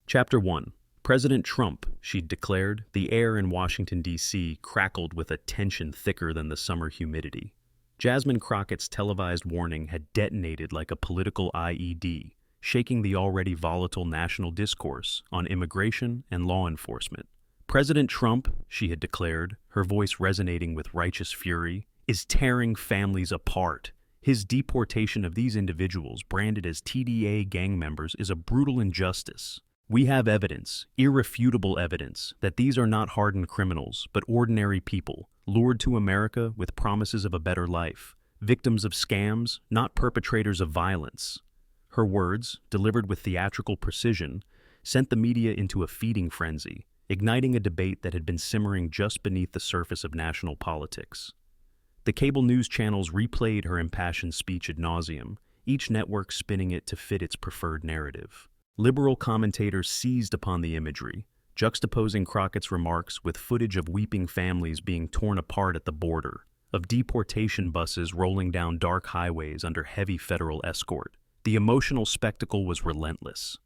Chapter 1. President Trump, she'd declared. The air in Washington, D.C. crackled with a tension thicker than the summer humidity. Jasmine Crockett's televised warning had detonated like a political IED, shaking the already volatile national discourse on immigration and law enforcement. President Trump, she had declared, her voice resonating with righteous fury, is tearing families apart. His deportation of these individuals branded as TDA gang members is a brutal injustice. We have evidence, irrefutable evidence, that these are not hardened criminals, but ordinary people, lured to America with promises of a better life, victims of scams, not perpetrators of violence. Her words, delivered with theatrical precision, sent the media into a feeding frenzy, igniting a debate that had been simmering just beneath the surface of national politics. The cable news channels replayed her impassioned speech ad nauseum, each network spinning it to fit its preferred narrative. Liberal commentators seized upon the imagery, juxtaposing Crockett's remarks with footage of weeping families being torn apart at the border, of deportation buses rolling down dark highways under heavy federal escort. The emotional spectacle was relentless.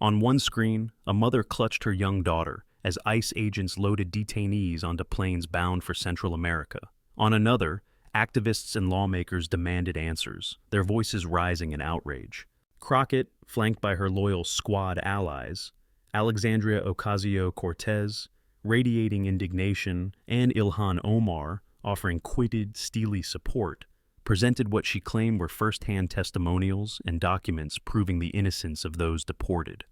On one screen, a mother clutched her young daughter as ICE agents loaded detainees onto planes bound for Central America. On another, activists and lawmakers demanded answers, their voices rising in outrage. Crockett, flanked by her loyal squad allies, Alexandria Ocasio-Cortez, radiating indignation, and Ilhan Omar, offering quidded, steely support, presented what she claimed were first-hand testimonials and documents proving the innocence of those deported.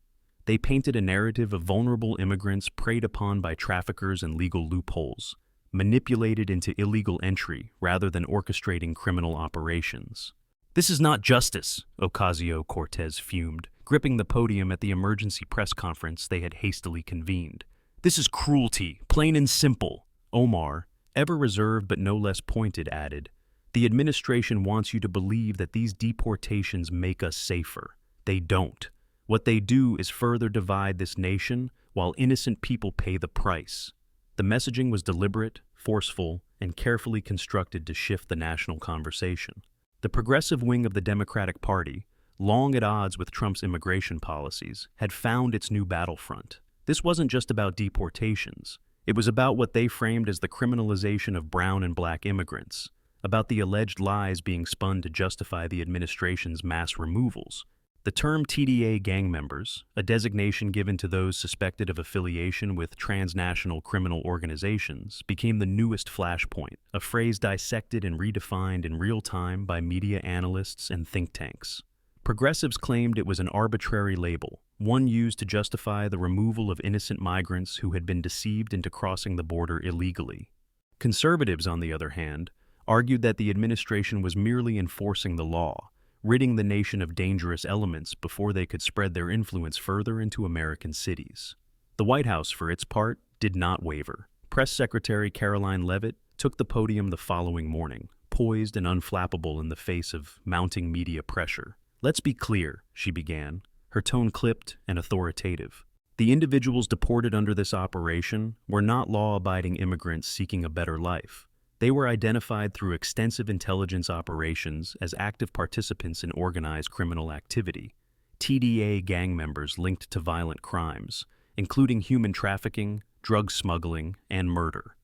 They painted a narrative of vulnerable immigrants preyed upon by traffickers and legal loopholes, manipulated into illegal entry rather than orchestrating criminal operations. "This is not justice," Ocasio-Cortez fumed, gripping the podium at the emergency press conference they had hastily convened. "This is cruelty, plain and simple." Omar, ever reserved but no less pointed, added, "The administration wants you to believe that these deportations make us safer. They don't. What they do is further divide this nation while innocent people pay the price." The messaging was deliberate, forceful, and carefully constructed to shift the national conversation. The progressive wing of the Democratic Party, long at odds with Trump's immigration policies, had found its new battlefront. This wasn't just about deportations. It was about what they framed as the criminalization of brown and black immigrants, about the alleged lies being spun to justify the administration's mass removals. The term TDA gang members, a designation given to those suspected of affiliation with transnational criminal organizations, became the newest flashpoint, a phrase dissected and redefined in real time by media analysts and think tanks. Progressives claimed it was an arbitrary label, one used to justify the removal of innocent migrants who had been deceived into crossing the border illegally. Conservatives, on the other hand, argued that the administration was merely enforcing the law, ridding the nation of dangerous elements before they could spread their influence further into American cities. The White House, for its part, did not waver. Press Secretary Caroline Leavitt took the podium the following morning, poised and unflappable in the face of mounting media pressure. "Let's be clear," she began, her tone clipped and authoritative. "The individuals deported under this operation were not law-abiding immigrants seeking a better life. They were identified through extensive intelligence operations as active participants in organized criminal activity, TDA gang members linked to violent crimes, including human trafficking, drug smuggling, and murder.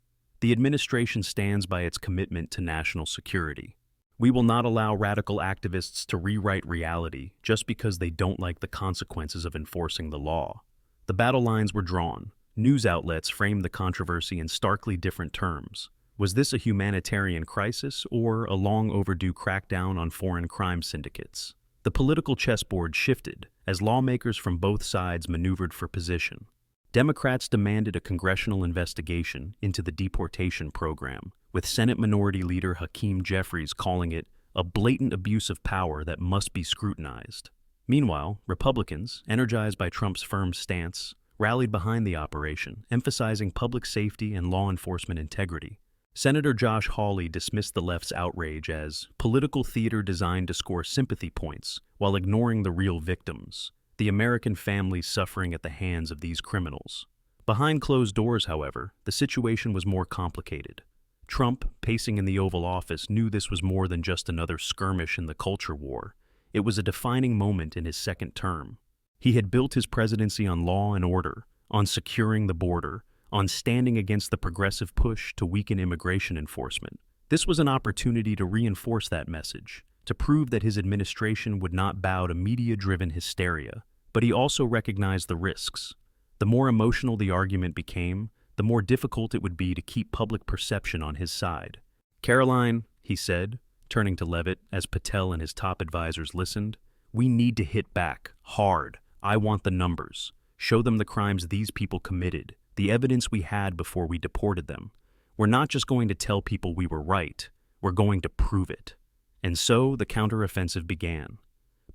The administration stands by its commitment to national security. We will not allow radical activists to rewrite reality just because they don't like the consequences of enforcing the law." The battle lines were drawn. News outlets framed the controversy in starkly different terms. Was this a humanitarian crisis or a long overdue crackdown on foreign crime syndicates? The political chessboard shifted as lawmakers from both sides maneuvered for position. Democrats demanded a congressional investigation into the deportation program, with Senate Minority Leader Hakeem Jeffries calling it a blatant abuse of power that must be scrutinized. Meanwhile, Republicans, energized by Trump's firm stance, rallied behind the operation, emphasizing public safety and law enforcement integrity. Senator Josh Hawley dismissed the left's outrage as political theater designed to score sympathy points while ignoring the real victims, the American families suffering at the hands of these criminals. Behind closed doors, however, the situation was more complicated. Trump, pacing in the Oval Office, knew this was more than just another skirmish in the culture war. It was a defining moment in his second term. He had built his presidency on law and order, on securing the border, on standing against the progressive push to weaken immigration enforcement. This was an opportunity to reinforce that message, to prove that his administration would not bow to media-driven hysteria. But he also recognized the risks. The more emotional the argument became, the more difficult it would be to keep public perception on his side. "Caroline," he said, turning to Levitt as Patel and his top advisors listened, "we need to hit back, hard. I want the numbers. Show them the crimes these people committed, the evidence we had before we deported them. We're not just going to tell people we were right, we're going to prove it." And so the counteroffensive began.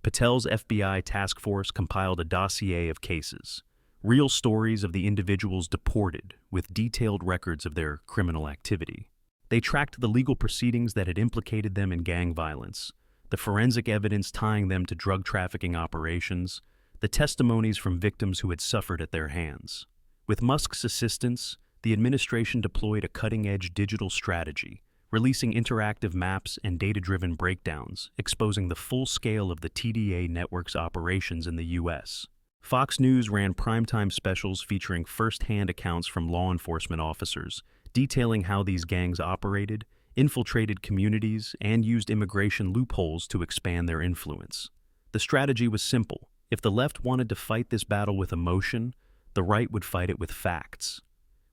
Patel's FBI task force compiled a dossier of cases, real stories of the individuals deported with detailed records of their criminal activity. They tracked the legal proceedings that had implicated them in gang violence, the forensic evidence tying them to drug trafficking operations, the testimonies from victims who had suffered at their hands. With Musk's assistance, the administration deployed a cutting-edge digital strategy, releasing interactive maps and data-driven breakdowns, exposing the full scale of the TDA network's operations in the U.S. Fox News ran primetime specials featuring first-hand accounts from law enforcement officers, detailing how these gangs operated, infiltrated communities, and used immigration loopholes to expand their influence. The strategy was simple. If the left wanted to fight this battle with emotion, the right would fight it with facts.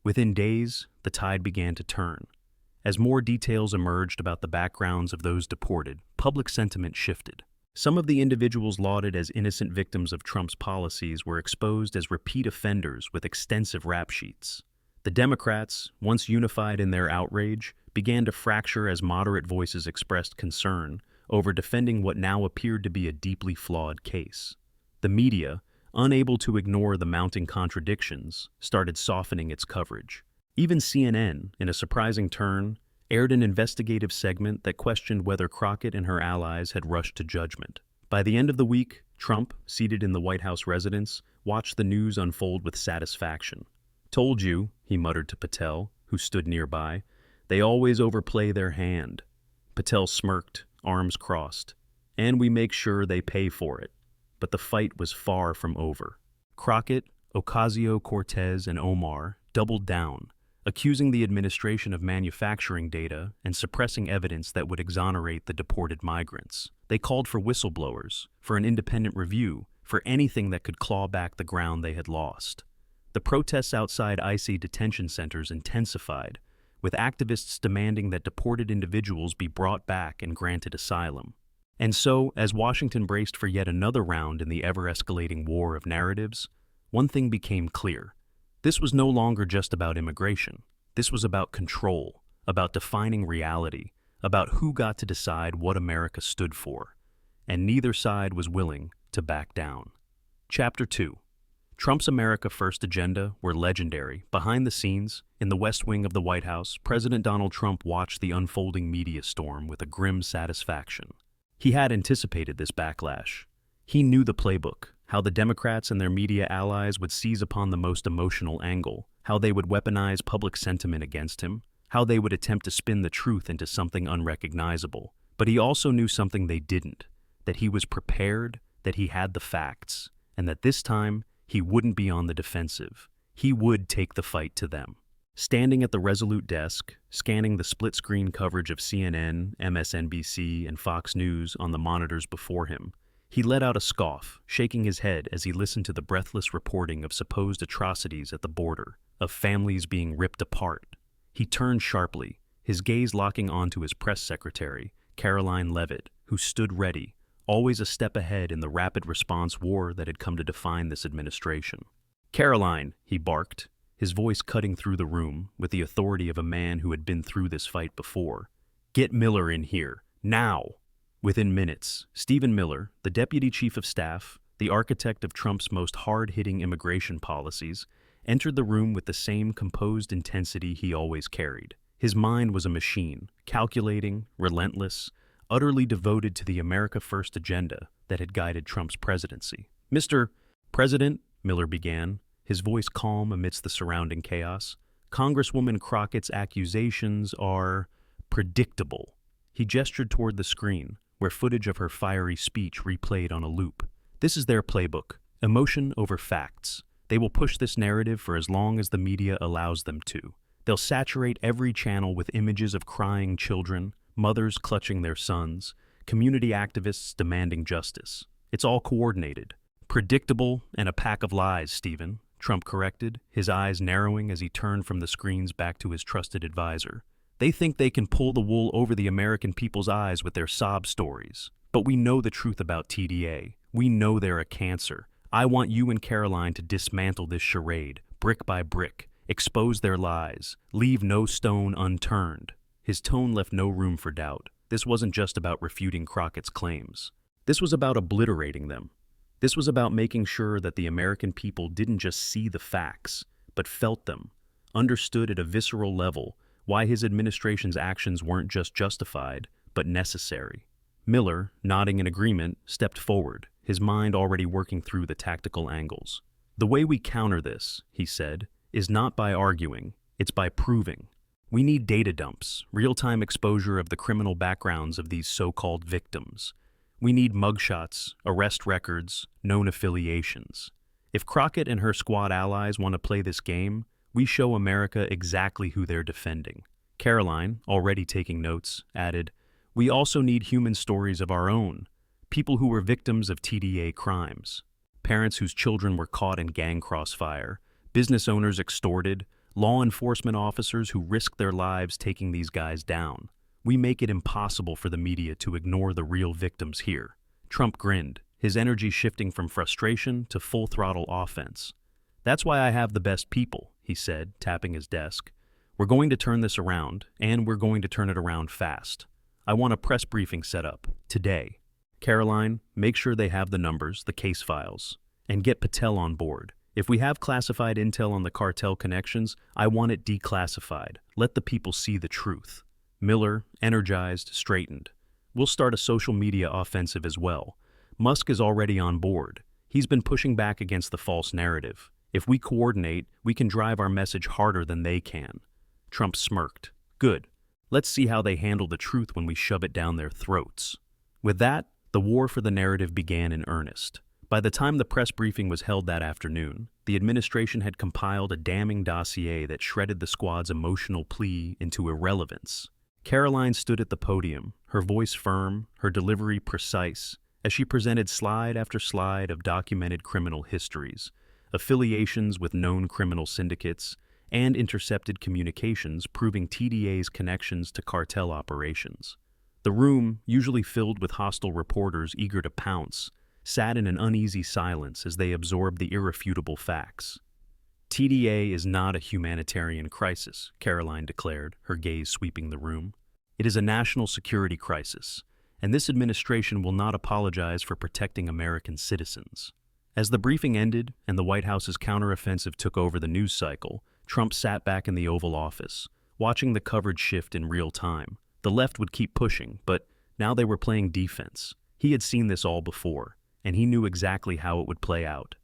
Within days, the tide began to turn. As more details emerged about the backgrounds of those deported, public sentiment shifted. Some of the individuals lauded as innocent victims of Trump's policies were exposed as repeat offenders with extensive rap sheets. The Democrats, once unified in their outrage, began to fracture as moderate voices expressed concern over defending what now appeared to be a deeply flawed case. The media, unable to ignore the mounting contradictions, started softening its coverage. Even CNN, in a surprising turn, aired an investigative segment that questioned whether Crockett and her allies had rushed to judgment. By the end of the week, Trump, seated in the White House residence, watched the news unfold with satisfaction. "Told you," he muttered to Patel, who stood nearby, "they always overplay their hand." Patel smirked, arms crossed. "And we make sure they pay for it." But the fight was far from over. Crockett, Ocasio-Cortez, and Omar doubled down, accusing the administration of manufacturing data and suppressing evidence that would exonerate the deported migrants. They called for whistleblowers, for an independent review, for anything that could claw back the ground they had lost. The protests outside ICE detention centers intensified, with activists demanding that deported individuals be brought back and granted asylum. And so, as Washington braced for yet another round in the ever-escalating war of narratives, one thing became clear. This was no longer just about immigration. This was about control, about defining reality, about who got to decide what America stood for. And neither side was willing to back down. Chapter 2. Trump's America First agenda were legendary. Behind the scenes, in the West Wing of the White House, President Donald Trump watched the unfolding media storm with a grim satisfaction. He had anticipated this backlash. He knew the playbook, how the Democrats and their media allies would seize upon the most emotional angle, how they would weaponize public sentiment against him, how they would attempt to spin the truth into something unrecognizable. But he also knew something they didn't, that he was prepared, that he had the facts, and that this time he wouldn't be on the defensive. He would take the fight to them. Standing at the resolute desk, scanning the split-screen coverage of CNN, MSNBC, and Fox News on the monitors before him, he let out a scoff, shaking his head as he listened to the breathless reporting of supposed atrocities at the border, of families being ripped apart. He turned sharply, his gaze locking onto his press secretary, Caroline Levitt, who stood ready, always a step ahead in the rapid response war that had come to define this administration. "Caroline," he barked, his voice cutting through the room with the authority of a man who had been through this fight before. "Get Miller in here, now!" Within minutes, Stephen Miller, the deputy chief of staff, the architect of Trump's most hard-hitting immigration policies, entered the room with the same composed intensity he always carried. His mind was a machine, calculating, relentless, utterly devoted to the America First agenda that had guided Trump's presidency. "Mr. President," Miller began, his voice calm amidst the surrounding chaos, "Congresswoman Crockett's accusations are predictable." He gestured toward the screen, where footage of her fiery speech replayed on a loop. "This is their playbook. Emotion over facts. They will push this narrative for as long as the media allows them to. They'll saturate every channel with images of crying children, mothers clutching their sons, community activists demanding justice. It's all coordinated. Predictable and a pack of lies, Stephen, Trump corrected, his eyes narrowing as he turned from the screens back to his trusted advisor. They think they can pull the wool over the American people's eyes with their sob stories. But we know the truth about TDA. We know they're a cancer. I want you and Caroline to dismantle this charade, brick by brick, expose their lies, leave no stone unturned. His tone left no room for doubt. This wasn't just about refuting Crockett's claims. This was about obliterating them. This was about making sure that the American people didn't just see the facts, but felt them, understood at a visceral level why his administration's actions weren't just justified, but necessary. Miller, nodding in agreement, stepped forward, his mind already working through the tactical angles. The way we counter this, he said, is not by arguing, it's by proving. We need data dumps, real-time exposure of the criminal backgrounds of these so-called victims. We need mugshots, arrest records, known affiliations. If Crockett and her squad allies want to play this game, we show America exactly who they're defending. Caroline, already taking notes, added, "We also need human stories of our own, people who were victims of TDA crimes, parents whose children were caught in gang crossfire, business owners extorted, law enforcement officers who risked their lives taking these guys down. We make it impossible for the media to ignore the real victims here." Trump grinned, his energy shifting from frustration to full-throttle offense. "That's why I have the best people," he said, tapping his desk. "We're going to turn this around, and we're going to turn it around fast. I want a press briefing set up, today. Caroline, make sure they have the numbers, the case files, and get Patel on board. If we have classified intel on the cartel connections, I want it declassified. Let the people see the truth." Miller, energized, straightened. "We'll start a social media offensive as well. Musk is already on board. He's been pushing back against the false narrative. If we coordinate, we can drive our message harder than they can." Trump smirked. "Good. Let's see how they handle the truth when we shove it down their throats." With that, the war for the narrative began in earnest. By the time the press briefing was held that afternoon, the administration had compiled a damning dossier that shredded the squad's emotional plea into irrelevance. Caroline stood at the podium, her voice firm, her delivery precise, as she presented slide after slide of documented criminal histories, affiliations with known criminal syndicates, and intercepted communications proving TDA's connections to cartel operations. The room, usually filled with hostile reporters eager to pounce, sat in an uneasy silence as they absorbed the irrefutable facts. "TDA is not a humanitarian crisis," Caroline declared, her gaze sweeping the room. "It is a national security crisis, and this administration will not apologize for protecting American citizens." As the briefing ended and the White House's counteroffensive took over the news cycle, Trump sat back in the Oval Office, watching the coverage shift in real time. The left would keep pushing, but now they were playing defense. He had seen this all before, and he knew exactly how it would play out.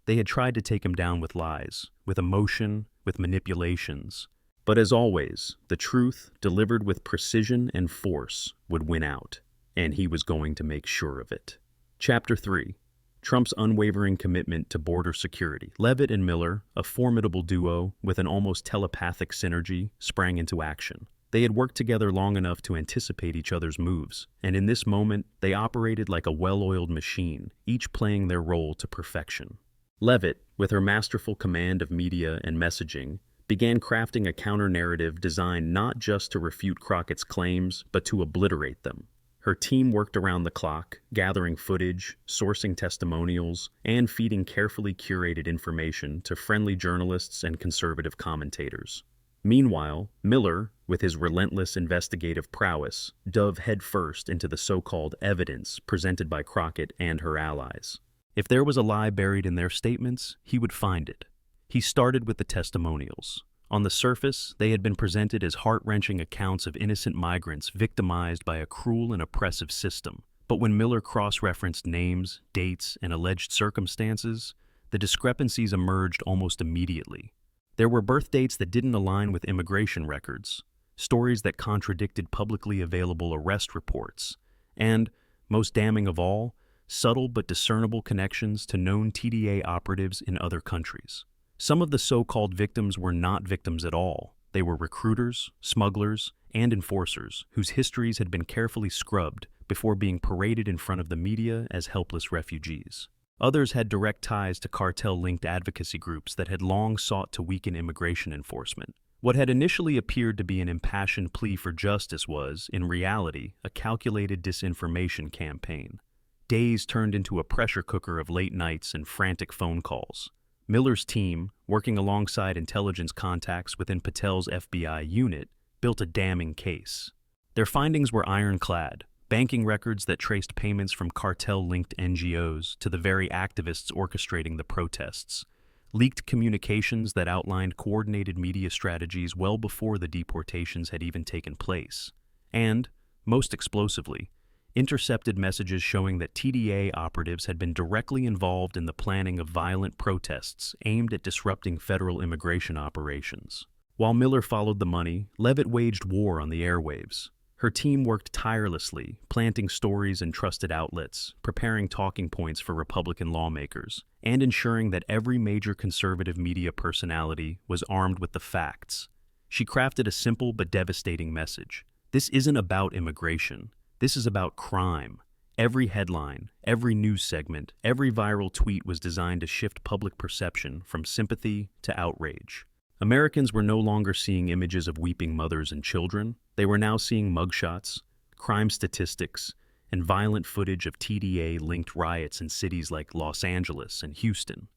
They had tried to take him down with lies, with emotion, with manipulations. But as always, the truth, delivered with precision and force, would win out, and he was going to make sure of it. Chapter 3. Trump's unwavering commitment to border security. Leavitt and Miller, a formidable duo with an almost telepathic synergy, sprang into action. They had worked together long enough to anticipate each other's moves, and in this moment, they operated like a well-oiled machine, each playing their role to perfection. Leavitt, with her masterful command of media and messaging, began crafting a counter-narrative designed not just to refute Crockett's claims, but to obliterate them. Her team worked around the clock, gathering footage, sourcing testimonials, and feeding carefully curated information to friendly journalists and conservative commentators. Meanwhile, Miller, with his relentless investigative prowess, dove headfirst into the so-called evidence presented by Crockett and her allies. If there was a lie buried in their statements, he would find it. He started with the testimonials. On the surface, they had been presented as heart-wrenching accounts of innocent migrants victimized by a cruel and oppressive system. But when Miller cross-referenced names, dates, and alleged circumstances, the discrepancies emerged almost immediately. There were birth dates that didn't align with immigration records, stories that contradicted publicly available arrest reports, and, most damning of all, subtle but discernible connections to known TDA operatives in other countries. Some of the so-called victims were not victims at all. They were recruiters, smugglers, and enforcers whose histories had been carefully scrubbed before being paraded in front of the media as helpless refugees. Others had direct ties to cartel-linked advocacy groups that had long sought to weaken immigration enforcement. What had initially appeared to be an impassioned plea for justice was, in reality, a calculated disinformation campaign. Days turned into a pressure cooker of late nights and frantic phone calls. Miller's team, working alongside intelligence contacts within Patel's FBI unit, built a damning case. Their findings were ironclad: banking records that traced payments from cartel-linked NGOs to the very activists orchestrating the protests, leaked communications that outlined coordinated media strategies well before the deportations had even taken place, and, most explosively, intercepted messages showing that TDA operatives had been directly involved in the planning of violent protests aimed at disrupting federal immigration operations. While Miller followed the money, Leavitt waged war on the airwaves. Her team worked tirelessly, planting stories in trusted outlets, preparing talking points for Republican lawmakers, and ensuring that every major conservative media personality was armed with the facts. She crafted a simple but devastating message. This isn't about immigration. This is about crime. Every headline, every news segment, every viral tweet was designed to shift public perception from sympathy to outrage. Americans were no longer seeing images of weeping mothers and children. They were now seeing mugshots, crime statistics, and violent footage of TDA-linked riots in cities like Los Angeles and Houston.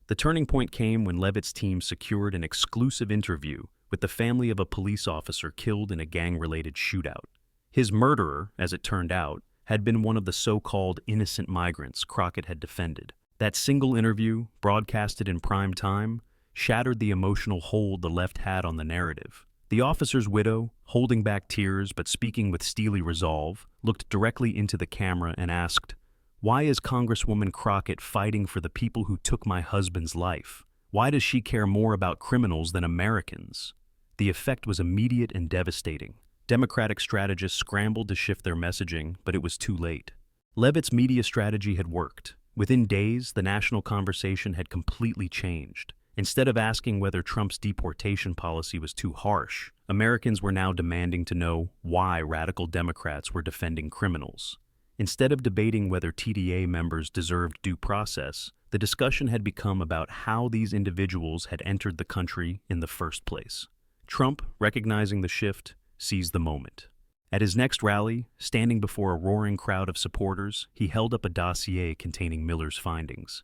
The turning point came when Leavitt's team secured an exclusive interview with the family of a police officer killed in a gang-related shootout. His murderer, as it turned out, had been one of the so-called innocent migrants Crockett had defended. That single interview, broadcasted in prime time, shattered the emotional hold the left had on the narrative. The officer's widow, holding back tears but speaking with steely resolve, looked directly into the camera and asked, "Why is Congresswoman Crockett fighting for the people who took my husband's life? Why does she care more about criminals than Americans?" The effect was immediate and devastating. Democratic strategists scrambled to shift their messaging, but it was too late. Leavitt's media strategy had worked. Within days, the national conversation had completely changed. Instead of asking whether Trump's deportation policy was too harsh, Americans were now demanding to know why radical Democrats were defending criminals. Instead of debating whether TDA members deserved due process, the discussion had become about how these individuals had entered the country in the first place. Trump, recognizing the shift, seized the moment. At his next rally, standing before a roaring crowd of supporters, he held up a dossier containing Miller's findings.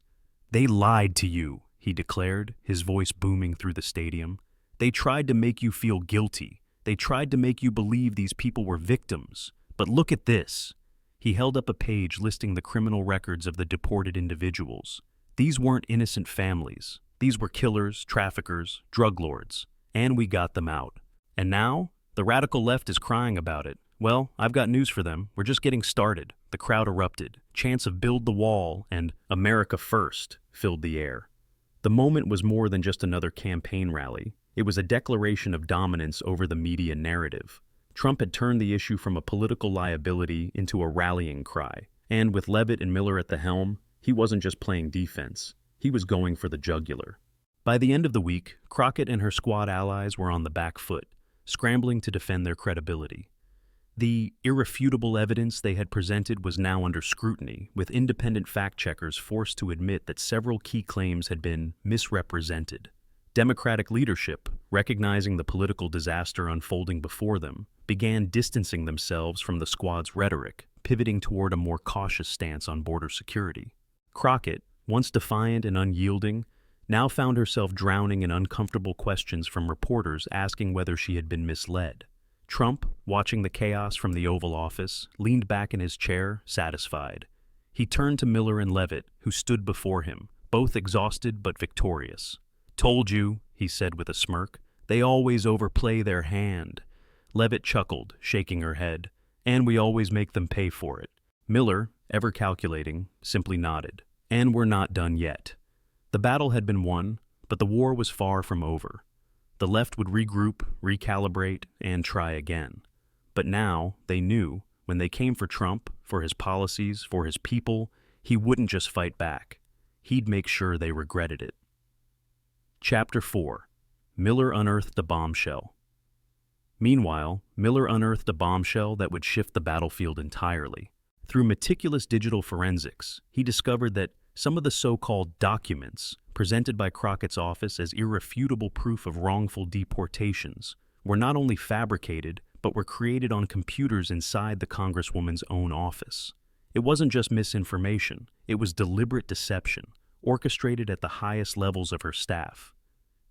"They lied to you," he declared, his voice booming through the stadium. "They tried to make you feel guilty. They tried to make you believe these people were victims. But look at this." He held up a page listing the criminal records of the deported individuals. These weren't innocent families. These were killers, traffickers, drug lords. And we got them out. And now, the radical left is crying about it. Well, I've got news for them. We're just getting started. The crowd erupted. Chants of "Build the Wall" and "America First" filled the air. The moment was more than just another campaign rally. It was a declaration of dominance over the media narrative. Trump had turned the issue from a political liability into a rallying cry. And with Leavitt and Miller at the helm, he wasn't just playing defense. He was going for the jugular. By the end of the week, Crockett and her squad allies were on the back foot, scrambling to defend their credibility. The irrefutable evidence they had presented was now under scrutiny, with independent fact-checkers forced to admit that several key claims had been misrepresented. Democratic leadership, recognizing the political disaster unfolding before them, began distancing themselves from the squad's rhetoric, pivoting toward a more cautious stance on border security. Crockett, once defiant and unyielding, now found herself drowning in uncomfortable questions from reporters asking whether she had been misled. Trump, watching the chaos from the Oval Office, leaned back in his chair, satisfied. He turned to Miller and Leavitt, who stood before him, both exhausted but victorious. "Told you," he said with a smirk. "They always overplay their hand." Leavitt chuckled, shaking her head. "And we always make them pay for it." Miller, ever calculating, simply nodded. "And we're not done yet." The battle had been won, but the war was far from over. The left would regroup, recalibrate, and try again. But now, they knew, when they came for Trump, for his policies, for his people, he wouldn't just fight back. He'd make sure they regretted it. Chapter 4. Miller unearthed a bombshell. Meanwhile, Miller unearthed a bombshell that would shift the battlefield entirely. Through meticulous digital forensics, he discovered that some of the so-called documents presented by Crockett's office as irrefutable proof of wrongful deportations were not only fabricated, but were created on computers inside the Congresswoman's own office. It wasn't just misinformation, it was deliberate deception, orchestrated at the highest levels of her staff.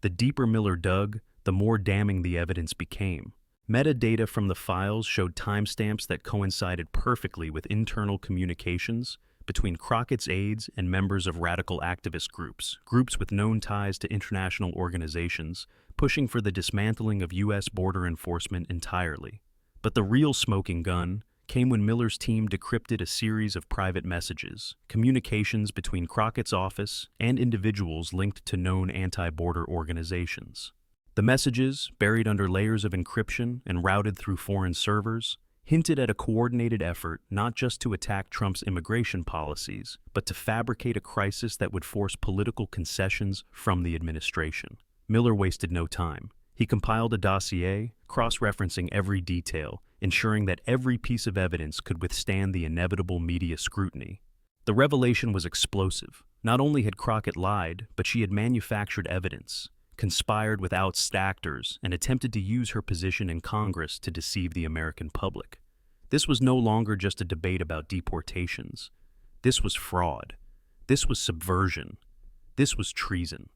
The deeper Miller dug, the more damning the evidence became. Metadata from the files showed timestamps that coincided perfectly with internal communications between Crockett's aides and members of radical activist groups with known ties to international organizations, pushing for the dismantling of U.S. border enforcement entirely. But the real smoking gun came when Miller's team decrypted a series of private messages, communications between Crockett's office and individuals linked to known anti-border organizations. The messages, buried under layers of encryption and routed through foreign servers, hinted at a coordinated effort not just to attack Trump's immigration policies, but to fabricate a crisis that would force political concessions from the administration. Miller wasted no time. He compiled a dossier, cross-referencing every detail, ensuring that every piece of evidence could withstand the inevitable media scrutiny. The revelation was explosive. Not only had Crockett lied, but she had manufactured evidence, conspired with ousted actors, and attempted to use her position in Congress to deceive the American public. This was no longer just a debate about deportations. This was fraud. This was subversion. This was treason.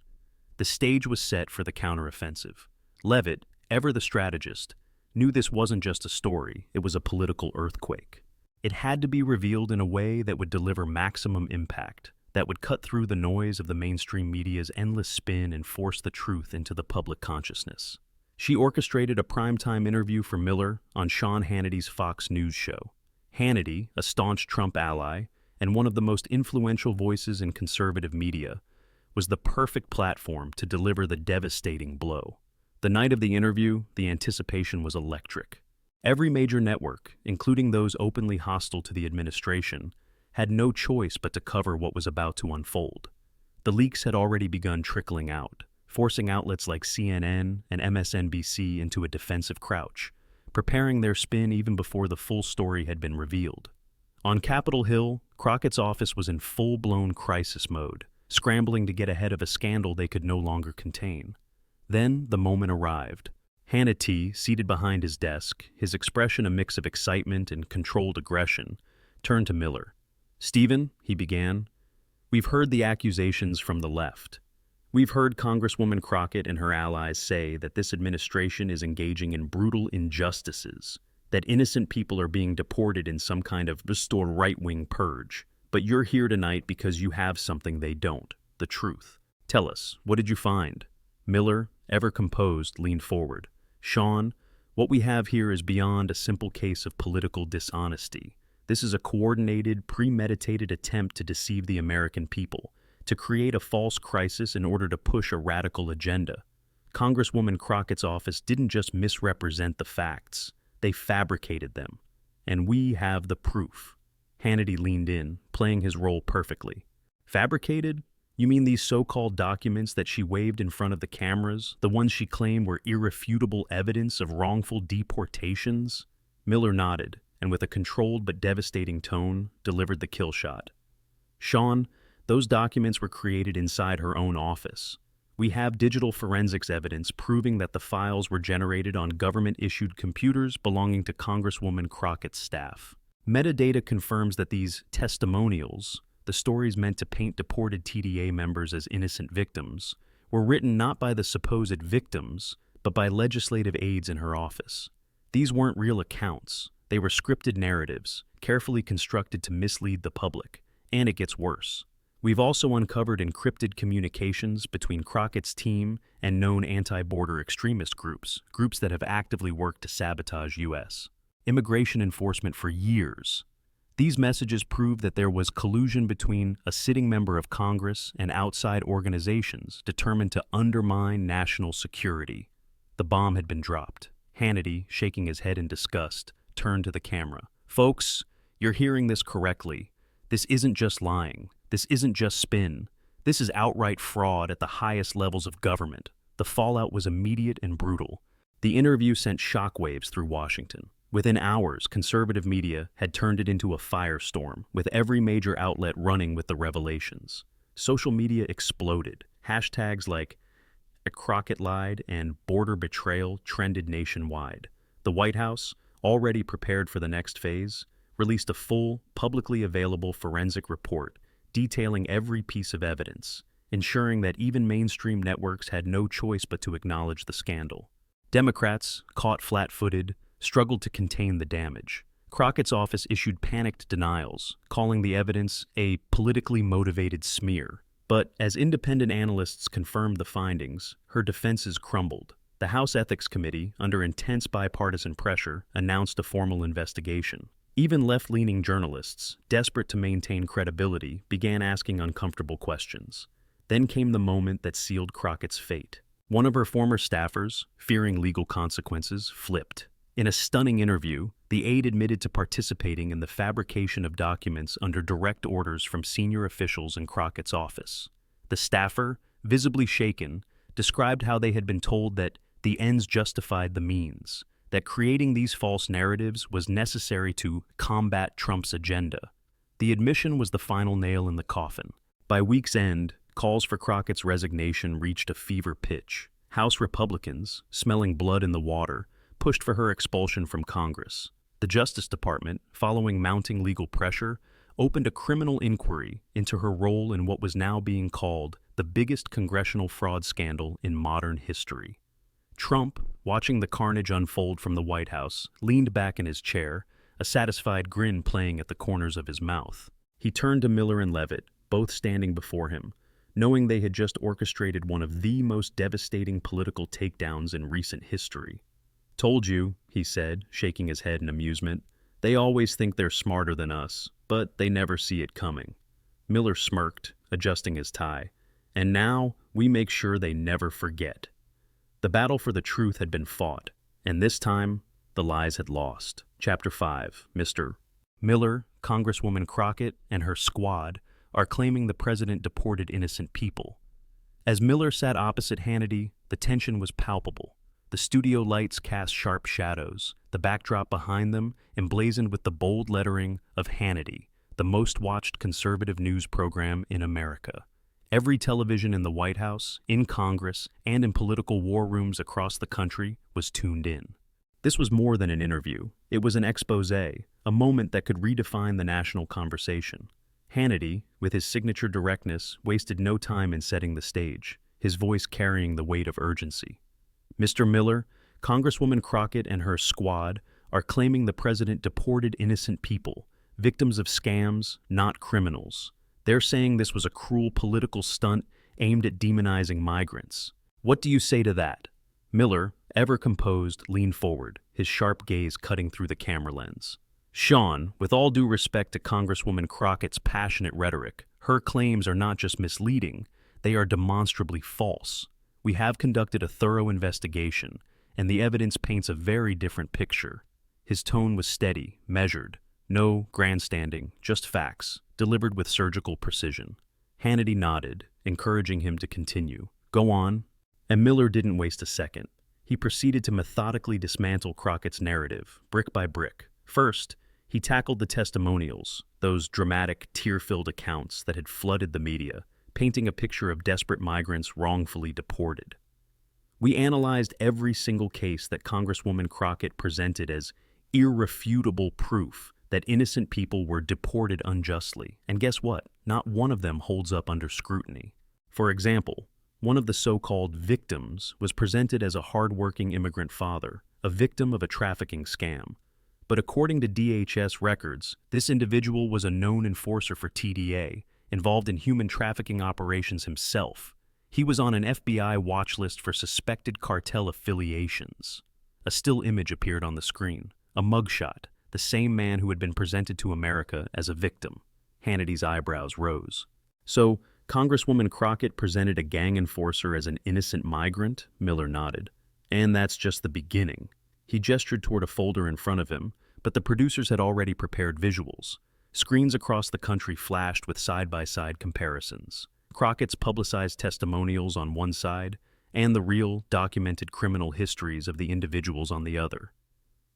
The stage was set for the counteroffensive. Leavitt, ever the strategist, knew this wasn't just a story, it was a political earthquake. It had to be revealed in a way that would deliver maximum impact, that would cut through the noise of the mainstream media's endless spin and force the truth into the public consciousness. She orchestrated a primetime interview for Miller on Sean Hannity's Fox News show. Hannity, a staunch Trump ally and one of the most influential voices in conservative media, was the perfect platform to deliver the devastating blow. The night of the interview, the anticipation was electric. Every major network, including those openly hostile to the administration, had no choice but to cover what was about to unfold. The leaks had already begun trickling out, forcing outlets like CNN and MSNBC into a defensive crouch, preparing their spin even before the full story had been revealed. On Capitol Hill, Crockett's office was in full-blown crisis mode, scrambling to get ahead of a scandal they could no longer contain. Then the moment arrived. Hannity, seated behind his desk, his expression a mix of excitement and controlled aggression, turned to Miller. "Stephen," he began, "we've heard the accusations from the left. We've heard Congresswoman Crockett and her allies say that this administration is engaging in brutal injustices, that innocent people are being deported in some kind of restored right-wing purge. But you're here tonight because you have something they don't, the truth. Tell us, what did you find?" Miller, ever composed, leaned forward. "Sean, what we have here is beyond a simple case of political dishonesty. This is a coordinated, premeditated attempt to deceive the American people, to create a false crisis in order to push a radical agenda. Congresswoman Crockett's office didn't just misrepresent the facts, they fabricated them. And we have the proof." Hannity leaned in, playing his role perfectly. "Fabricated? You mean these so-called documents that she waved in front of the cameras, the ones she claimed were irrefutable evidence of wrongful deportations?" Miller nodded, and with a controlled but devastating tone, delivered the kill shot. "Sean, those documents were created inside her own office. We have digital forensics evidence proving that the files were generated on government-issued computers belonging to Congresswoman Crockett's staff. Metadata confirms that these testimonials, the stories meant to paint deported TDA members as innocent victims, were written not by the supposed victims, but by legislative aides in her office. These weren't real accounts. They were scripted narratives, carefully constructed to mislead the public. And it gets worse. We've also uncovered encrypted communications between Crockett's team and known anti-border extremist groups that have actively worked to sabotage U.S. immigration enforcement for years. These messages prove that there was collusion between a sitting member of Congress and outside organizations determined to undermine national security. The bomb had been dropped. Hannity, shaking his head in disgust, turned to the camera. "Folks, you're hearing this correctly. This isn't just lying. This isn't just spin. This is outright fraud at the highest levels of government. The fallout was immediate and brutal. The interview sent shockwaves through Washington. Within hours, conservative media had turned it into a firestorm, with every major outlet running with the revelations. Social media exploded. Hashtags like Crockett lied and border betrayal trended nationwide. The White House, already prepared for the next phase, released a full, publicly available forensic report detailing every piece of evidence, ensuring that even mainstream networks had no choice but to acknowledge the scandal. Democrats, caught flat-footed, struggled to contain the damage. Crockett's office issued panicked denials, calling the evidence a politically motivated smear. But as independent analysts confirmed the findings, her defenses crumbled. The House Ethics Committee, under intense bipartisan pressure, announced a formal investigation. Even left-leaning journalists, desperate to maintain credibility, began asking uncomfortable questions. Then came the moment that sealed Crockett's fate. One of her former staffers, fearing legal consequences, flipped. In a stunning interview, the aide admitted to participating in the fabrication of documents under direct orders from senior officials in Crockett's office. The staffer, visibly shaken, described how they had been told that the ends justified the means, that creating these false narratives was necessary to combat Trump's agenda. The admission was the final nail in the coffin. By week's end, calls for Crockett's resignation reached a fever pitch. House Republicans, smelling blood in the water, pushed for her expulsion from Congress. The Justice Department, following mounting legal pressure, opened a criminal inquiry into her role in what was now being called the biggest congressional fraud scandal in modern history. Trump, watching the carnage unfold from the White House, leaned back in his chair, a satisfied grin playing at the corners of his mouth. He turned to Miller and Leavitt, both standing before him, knowing they had just orchestrated one of the most devastating political takedowns in recent history. "Told you," he said, shaking his head in amusement. "They always think they're smarter than us, but they never see it coming." Miller smirked, adjusting his tie. "And now we make sure they never forget." The battle for the truth had been fought, and this time, the lies had lost. Chapter 5, Mr. Miller, Congresswoman Crockett, and her squad are claiming the president deported innocent people. As Miller sat opposite Hannity, the tension was palpable. The studio lights cast sharp shadows, the backdrop behind them emblazoned with the bold lettering of Hannity, the most-watched conservative news program in America. Every television in the White House, in Congress, and in political war rooms across the country was tuned in. This was more than an interview. It was an exposé, a moment that could redefine the national conversation. Hannity, with his signature directness, wasted no time in setting the stage, his voice carrying the weight of urgency. "Mr. Miller, Congresswoman Crockett and her squad are claiming the president deported innocent people, victims of scams, not criminals. They're saying this was a cruel political stunt aimed at demonizing migrants. What do you say to that?" Miller, ever composed, leaned forward, his sharp gaze cutting through the camera lens. "Sean, with all due respect to Congresswoman Crockett's passionate rhetoric, her claims are not just misleading, they are demonstrably false. We have conducted a thorough investigation, and the evidence paints a very different picture." His tone was steady, measured. No grandstanding, just facts, delivered with surgical precision. Hannity nodded, encouraging him to continue. "Go on." And Miller didn't waste a second. He proceeded to methodically dismantle Crockett's narrative, brick by brick. First, he tackled the testimonials, those dramatic, tear-filled accounts that had flooded the media, painting a picture of desperate migrants wrongfully deported. "We analyzed every single case that Congresswoman Crockett presented as irrefutable proof that innocent people were deported unjustly. And guess what? Not one of them holds up under scrutiny. For example, one of the so-called victims was presented as a hard-working immigrant father, a victim of a trafficking scam. But according to DHS records, this individual was a known enforcer for TDA, involved in human trafficking operations himself. He was on an FBI watch list for suspected cartel affiliations. A still image appeared on the screen, a mugshot, the same man who had been presented to America as a victim. Hannity's eyebrows rose. "So, Congresswoman Crockett presented a gang enforcer as an innocent migrant?" Miller nodded. "And that's just the beginning." He gestured toward a folder in front of him, but the producers had already prepared visuals. Screens across the country flashed with side-by-side comparisons. Crockett's publicized testimonials on one side, and the real, documented criminal histories of the individuals on the other.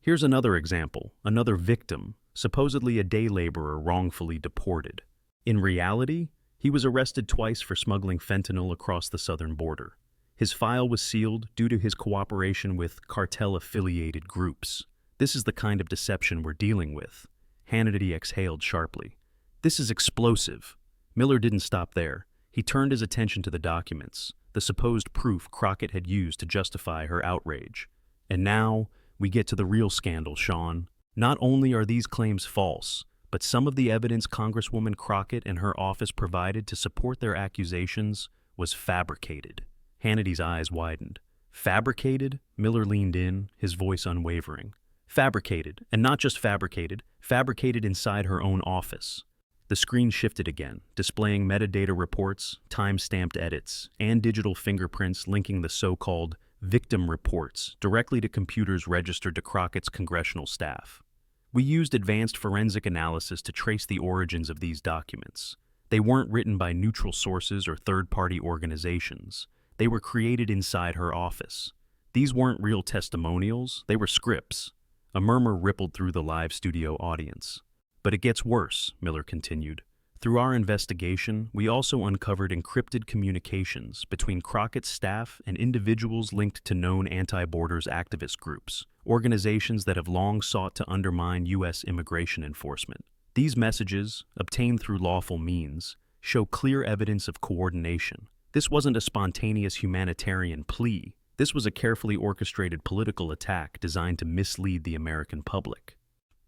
Here's another example, another victim, supposedly a day laborer wrongfully deported. In reality, he was arrested twice for smuggling fentanyl across the southern border. His file was sealed due to his cooperation with cartel-affiliated groups. This is the kind of deception we're dealing with. Hannity exhaled sharply. This is explosive. Miller didn't stop there. He turned his attention to the documents, the supposed proof Crockett had used to justify her outrage. And now, we get to the real scandal, Sean. Not only are these claims false, but some of the evidence Congresswoman Crockett and her office provided to support their accusations was fabricated. Hannity's eyes widened. Fabricated? Miller leaned in, his voice unwavering. Fabricated, and not just fabricated inside her own office. The screen shifted again, displaying metadata reports, time-stamped edits, and digital fingerprints linking the so-called victim reports directly to computers registered to Crockett's congressional staff. We used advanced forensic analysis to trace the origins of these documents. They weren't written by neutral sources or third-party organizations. They were created inside her office. These weren't real testimonials, they were scripts. A murmur rippled through the live studio audience. But it gets worse, Miller continued. Through our investigation, we also uncovered encrypted communications between Crockett's staff and individuals linked to known anti-borders activist groups, organizations that have long sought to undermine U.S. immigration enforcement. These messages, obtained through lawful means, show clear evidence of coordination. This wasn't a spontaneous humanitarian plea. This was a carefully orchestrated political attack designed to mislead the American public.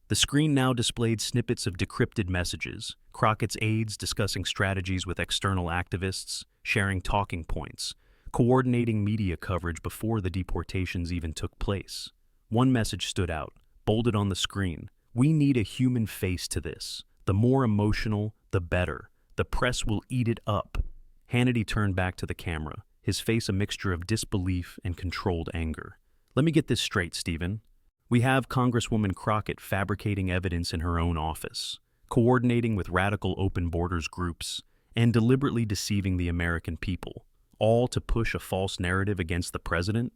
The screen now displayed snippets of decrypted messages, Crockett's aides discussing strategies with external activists, sharing talking points, coordinating media coverage before the deportations even took place. One message stood out, bolded on the screen. We need a human face to this. The more emotional, the better. The press will eat it up. Hannity turned back to the camera, his face a mixture of disbelief and controlled anger. Let me get this straight, Stephen. We have Congresswoman Crockett fabricating evidence in her own office, coordinating with radical open borders groups, and deliberately deceiving the American people, all to push a false narrative against the president?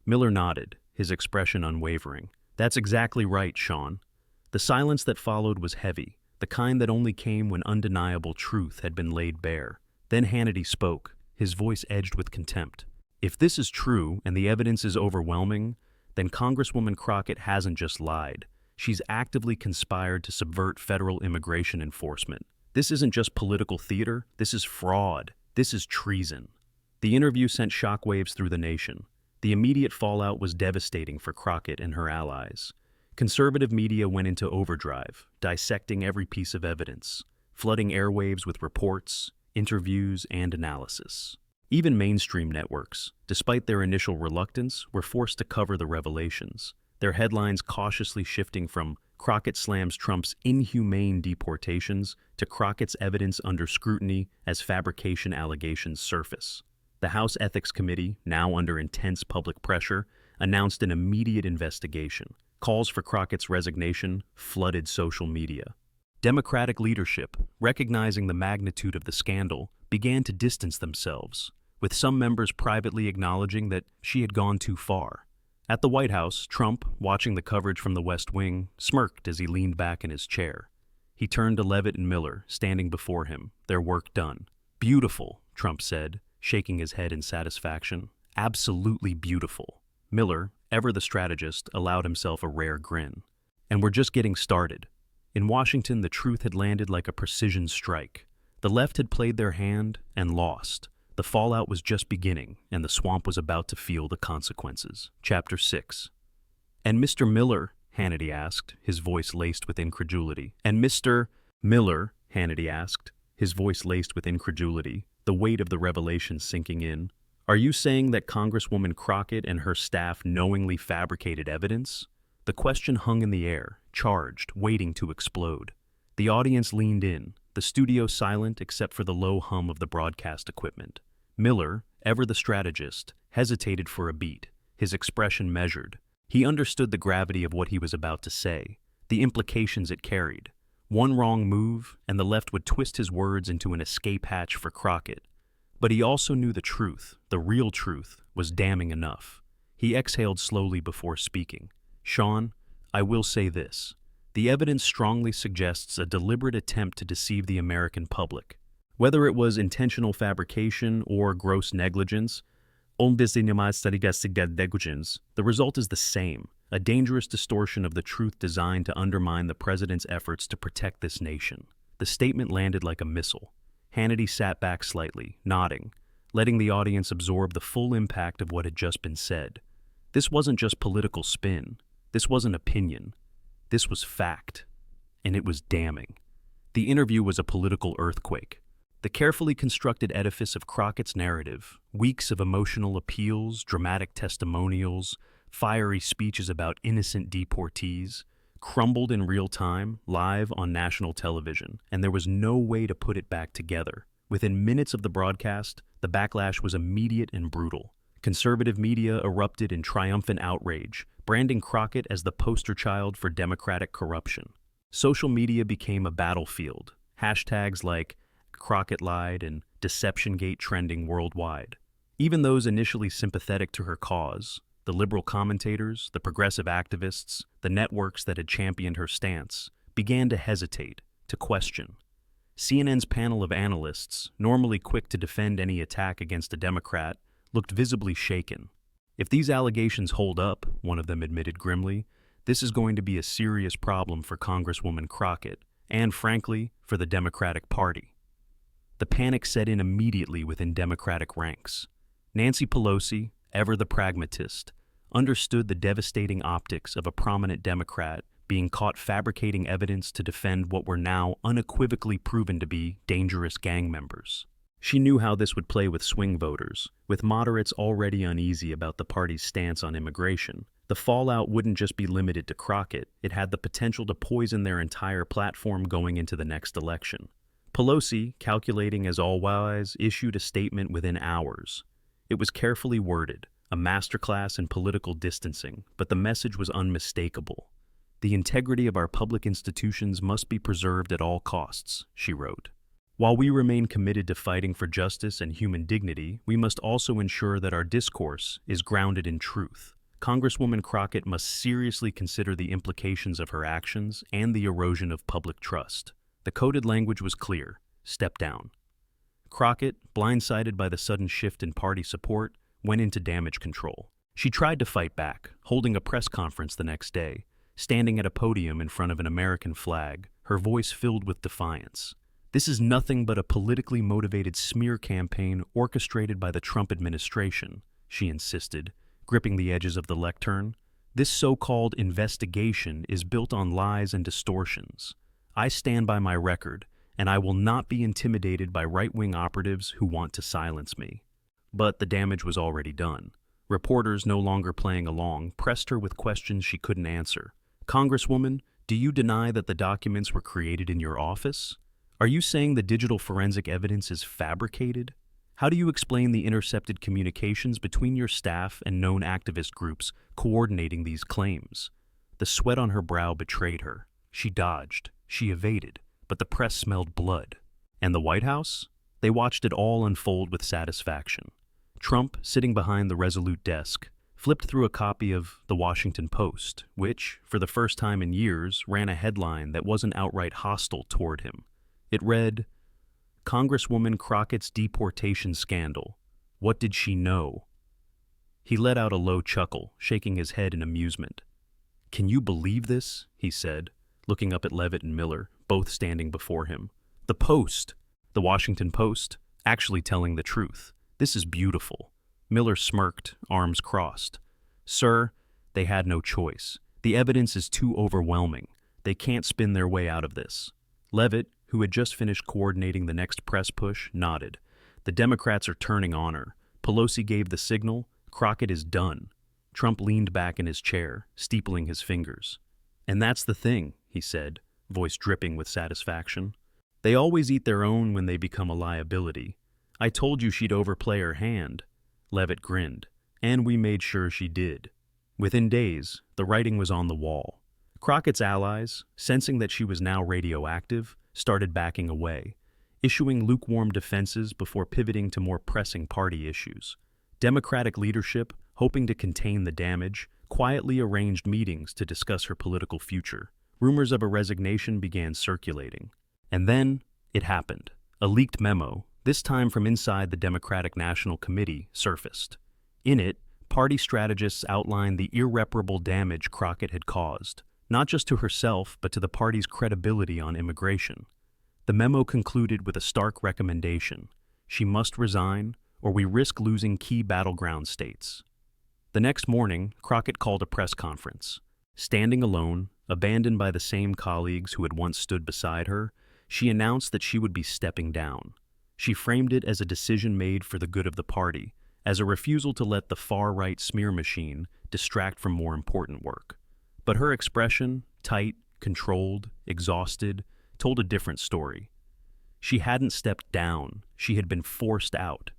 Miller nodded, his expression unwavering. That's exactly right, Sean. The silence that followed was heavy, the kind that only came when undeniable truth had been laid bare. Then Hannity spoke, his voice edged with contempt. If this is true and the evidence is overwhelming, then Congresswoman Crockett hasn't just lied. She's actively conspired to subvert federal immigration enforcement. This isn't just political theater, this is fraud. This is treason. The interview sent shockwaves through the nation. The immediate fallout was devastating for Crockett and her allies. Conservative media went into overdrive, dissecting every piece of evidence, flooding airwaves with reports, interviews, and analysis. Even mainstream networks, despite their initial reluctance, were forced to cover the revelations, their headlines cautiously shifting from Crockett slams Trump's inhumane deportations to Crockett's evidence under scrutiny as fabrication allegations surface. The House Ethics Committee, now under intense public pressure, announced an immediate investigation. Calls for Crockett's resignation flooded social media. Democratic leadership, recognizing the magnitude of the scandal, began to distance themselves, with some members privately acknowledging that she had gone too far. At the White House, Trump, watching the coverage from the West Wing, smirked as he leaned back in his chair. He turned to Leavitt and Miller, standing before him, their work done. Beautiful, Trump said, shaking his head in satisfaction. Absolutely beautiful. Miller, ever the strategist, allowed himself a rare grin. And we're just getting started. In Washington, the truth had landed like a precision strike. The left had played their hand and lost. The fallout was just beginning, and the swamp was about to feel the consequences. Chapter 6. And Mr. Miller, Hannity asked, his voice laced with incredulity. And Mr. Miller, Hannity asked, his voice laced with incredulity, the weight of the revelation sinking in. Are you saying that Congresswoman Crockett and her staff knowingly fabricated evidence? The question hung in the air, charged, waiting to explode. The audience leaned in, the studio silent except for the low hum of the broadcast equipment. Miller, ever the strategist, hesitated for a beat, his expression measured. He understood the gravity of what he was about to say, the implications it carried. One wrong move, and the left would twist his words into an escape hatch for Crockett. But he also knew the truth, the real truth, was damning enough. He exhaled slowly before speaking. "Sean, I will say this. The evidence strongly suggests a deliberate attempt to deceive the American public. Whether it was intentional fabrication or gross negligence, the result is the same, a dangerous distortion of the truth designed to undermine the president's efforts to protect this nation." The statement landed like a missile. Hannity sat back slightly, nodding, letting the audience absorb the full impact of what had just been said. This wasn't just political spin. This wasn't opinion. This was fact. And it was damning. The interview was a political earthquake. The carefully constructed edifice of Crockett's narrative, weeks of emotional appeals, dramatic testimonials, fiery speeches about innocent deportees, crumbled in real time, live on national television, and there was no way to put it back together. Within minutes of the broadcast, the backlash was immediate and brutal. Conservative media erupted in triumphant outrage, branding Crockett as the poster child for democratic corruption. Social media became a battlefield, hashtags like Crockett lied and DeceptionGate trending worldwide. Even those initially sympathetic to her cause, the liberal commentators, the progressive activists, the networks that had championed her stance, began to hesitate, to question. CNN's panel of analysts, normally quick to defend any attack against a Democrat, looked visibly shaken. "If these allegations hold up," one of them admitted grimly, "this is going to be a serious problem for Congresswoman Crockett, and frankly, for the Democratic Party." The panic set in immediately within Democratic ranks. Nancy Pelosi, ever the pragmatist, understood the devastating optics of a prominent Democrat being caught fabricating evidence to defend what were now unequivocally proven to be dangerous gang members. She knew how this would play with swing voters, with moderates already uneasy about the party's stance on immigration. The fallout wouldn't just be limited to Crockett, it had the potential to poison their entire platform going into the next election. Pelosi, calculating as all-wise, issued a statement within hours. It was carefully worded, a masterclass in political distancing, but the message was unmistakable. "The integrity of our public institutions must be preserved at all costs," she wrote. "While we remain committed to fighting for justice and human dignity, we must also ensure that our discourse is grounded in truth. Congresswoman Crockett must seriously consider the implications of her actions and the erosion of public trust." The coded language was clear: step down. Crockett, blindsided by the sudden shift in party support, went into damage control. She tried to fight back, holding a press conference the next day, standing at a podium in front of an American flag, her voice filled with defiance. "This is nothing but a politically motivated smear campaign orchestrated by the Trump administration," she insisted, gripping the edges of the lectern. "This so-called investigation is built on lies and distortions. I stand by my record, and I will not be intimidated by right-wing operatives who want to silence me." But the damage was already done. Reporters, no longer playing along, pressed her with questions she couldn't answer. "Congresswoman, do you deny that the documents were created in your office? Are you saying the digital forensic evidence is fabricated? How do you explain the intercepted communications between your staff and known activist groups coordinating these claims?" The sweat on her brow betrayed her. She dodged. She evaded, but the press smelled blood. And the White House? They watched it all unfold with satisfaction. Trump, sitting behind the resolute desk, flipped through a copy of The Washington Post, which, for the first time in years, ran a headline that wasn't outright hostile toward him. It read, "Congresswoman Crockett's deportation scandal. What did she know?" He let out a low chuckle, shaking his head in amusement. "Can you believe this?" he said, looking up at Levitt and Miller, both standing before him. "The Post, the Washington Post, actually telling the truth. This is beautiful." Miller smirked, arms crossed. "Sir, they had no choice. The evidence is too overwhelming. They can't spin their way out of this." Levitt, who had just finished coordinating the next press push, nodded. "The Democrats are turning on her. Pelosi gave the signal. Crockett is done." Trump leaned back in his chair, steepling his fingers. "And that's the thing," he said, voice dripping with satisfaction. "They always eat their own when they become a liability. I told you she'd overplay her hand." Levitt grinned. "And we made sure she did." Within days, the writing was on the wall. Crockett's allies, sensing that she was now radioactive, started backing away, issuing lukewarm defenses before pivoting to more pressing party issues. Democratic leadership, hoping to contain the damage, quietly arranged meetings to discuss her political future. Rumors of a resignation began circulating. And then, it happened. A leaked memo, this time from inside the Democratic National Committee, surfaced. In it, party strategists outlined the irreparable damage Crockett had caused, not just to herself but to the party's credibility on immigration. The memo concluded with a stark recommendation: she must resign, or we risk losing key battleground states. The next morning, Crockett called a press conference. Standing alone, abandoned by the same colleagues who had once stood beside her, she announced that she would be stepping down. She framed it as a decision made for the good of the party, as a refusal to let the far-right smear machine distract from more important work. But her expression, tight, controlled, exhausted, told a different story. She hadn't stepped down, she had been forced out.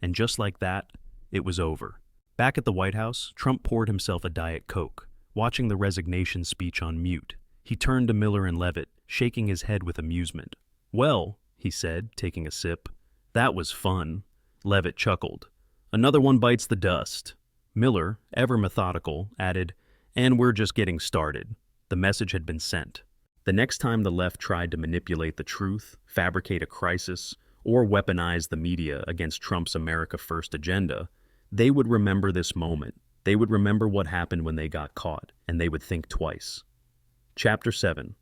And just like that, it was over. Back at the White House, Trump poured himself a Diet Coke, watching the resignation speech on mute. He turned to Miller and Levitt, shaking his head with amusement. "Well," he said, taking a sip, "that was fun." Levitt chuckled. "Another one bites the dust." Miller, ever methodical, added, "And we're just getting started." The message had been sent. The next time the left tried to manipulate the truth, fabricate a crisis, or weaponize the media against Trump's America First agenda, they would remember this moment. They would remember what happened when they got caught, and they would think twice. Chapter 7.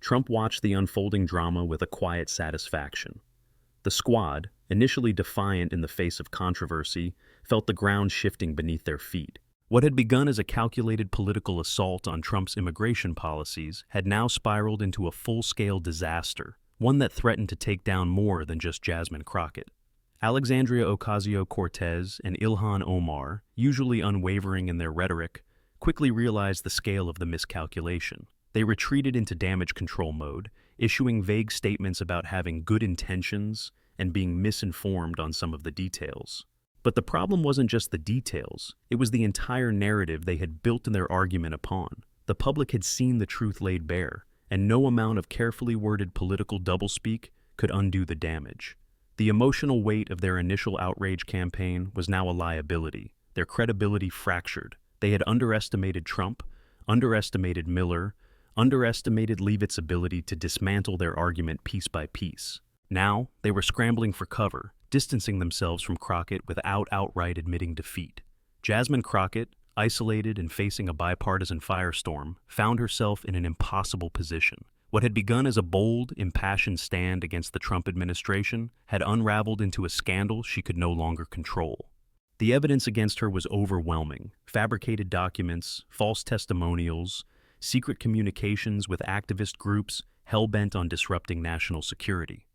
Trump watched the unfolding drama with a quiet satisfaction. The squad, initially defiant in the face of controversy, felt the ground shifting beneath their feet. What had begun as a calculated political assault on Trump's immigration policies had now spiraled into a full-scale disaster, one that threatened to take down more than just Jasmine Crockett. Alexandria Ocasio-Cortez and Ilhan Omar, usually unwavering in their rhetoric, quickly realized the scale of the miscalculation. They retreated into damage control mode, issuing vague statements about having good intentions and being misinformed on some of the details. But the problem wasn't just the details, it was the entire narrative they had built their argument upon. The public had seen the truth laid bare, and no amount of carefully worded political doublespeak could undo the damage. The emotional weight of their initial outrage campaign was now a liability, their credibility fractured. They had underestimated Trump, underestimated Miller, underestimated Leavitt's ability to dismantle their argument piece by piece. Now, they were scrambling for cover, distancing themselves from Crockett without outright admitting defeat. Jasmine Crockett, isolated and facing a bipartisan firestorm, found herself in an impossible position. What had begun as a bold, impassioned stand against the Trump administration had unraveled into a scandal she could no longer control. The evidence against her was overwhelming: fabricated documents, false testimonials, secret communications with activist groups hell-bent on disrupting national security.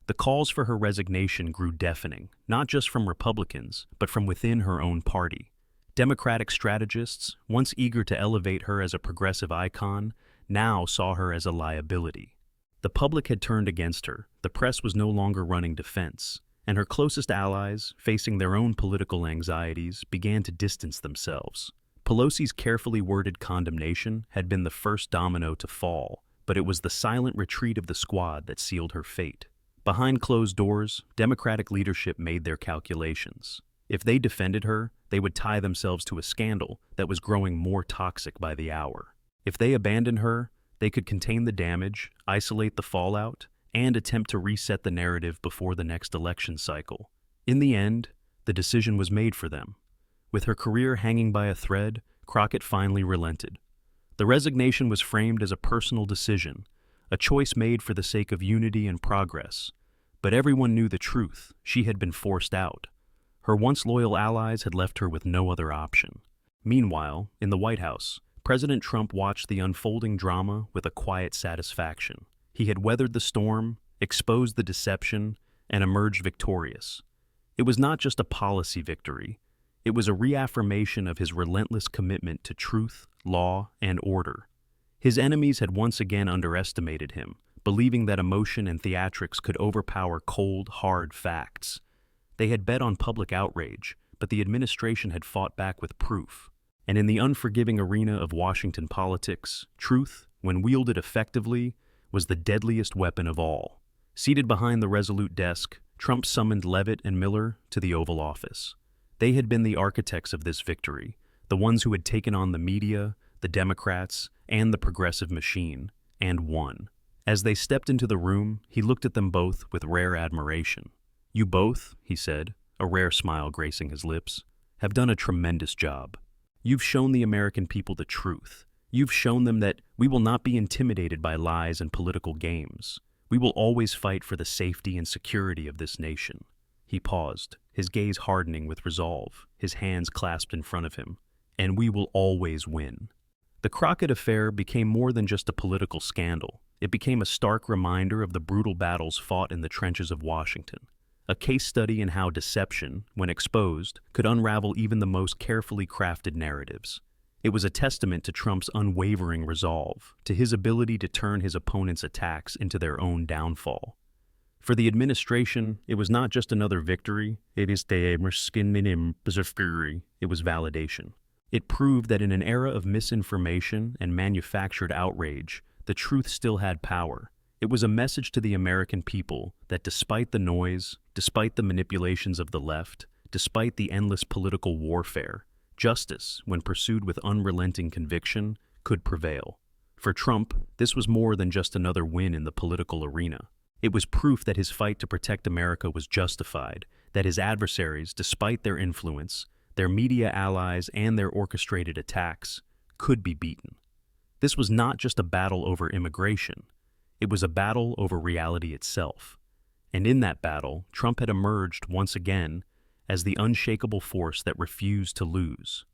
The calls for her resignation grew deafening, not just from Republicans, but from within her own party. Democratic strategists, once eager to elevate her as a progressive icon, now saw her as a liability. The public had turned against her, the press was no longer running defense, and her closest allies, facing their own political anxieties, began to distance themselves. Pelosi's carefully worded condemnation had been the first domino to fall, but it was the silent retreat of the squad that sealed her fate. Behind closed doors, Democratic leadership made their calculations. If they defended her, they would tie themselves to a scandal that was growing more toxic by the hour. If they abandoned her, they could contain the damage, isolate the fallout, and attempt to reset the narrative before the next election cycle. In the end, the decision was made for them. With her career hanging by a thread, Crockett finally relented. The resignation was framed as a personal decision, a choice made for the sake of unity and progress. But everyone knew the truth: she had been forced out. Her once loyal allies had left her with no other option. Meanwhile, in the White House, President Trump watched the unfolding drama with a quiet satisfaction. He had weathered the storm, exposed the deception, and emerged victorious. It was not just a policy victory. It was a reaffirmation of his relentless commitment to truth, law, and order. His enemies had once again underestimated him, believing that emotion and theatrics could overpower cold, hard facts. They had bet on public outrage, but the administration had fought back with proof. And in the unforgiving arena of Washington politics, truth, when wielded effectively, was the deadliest weapon of all. Seated behind the resolute desk, Trump summoned Leavitt and Miller to the Oval Office. They had been the architects of this victory, the ones who had taken on the media, the Democrats, and the progressive machine, and won. As they stepped into the room, he looked at them both with rare admiration. "You both," he said, a rare smile gracing his lips, "have done a tremendous job. You've shown the American people the truth. You've shown them that we will not be intimidated by lies and political games. We will always fight for the safety and security of this nation." He paused, his gaze hardening with resolve, his hands clasped in front of him. "And we will always win." The Crockett affair became more than just a political scandal. It became a stark reminder of the brutal battles fought in the trenches of Washington, a case study in how deception, when exposed, could unravel even the most carefully crafted narratives. It was a testament to Trump's unwavering resolve, to his ability to turn his opponents' attacks into their own downfall. For the administration, it was not just another victory, it was validation. It proved that in an era of misinformation and manufactured outrage, the truth still had power. It was a message to the American people that despite the noise, despite the manipulations of the left, despite the endless political warfare, justice, when pursued with unrelenting conviction, could prevail. For Trump, this was more than just another win in the political arena. It was proof that his fight to protect America was justified, that his adversaries, despite their influence, their media allies, and their orchestrated attacks, could be beaten. This was not just a battle over immigration. It was a battle over reality itself. And in that battle, Trump had emerged once again as the unshakable force that refused to lose.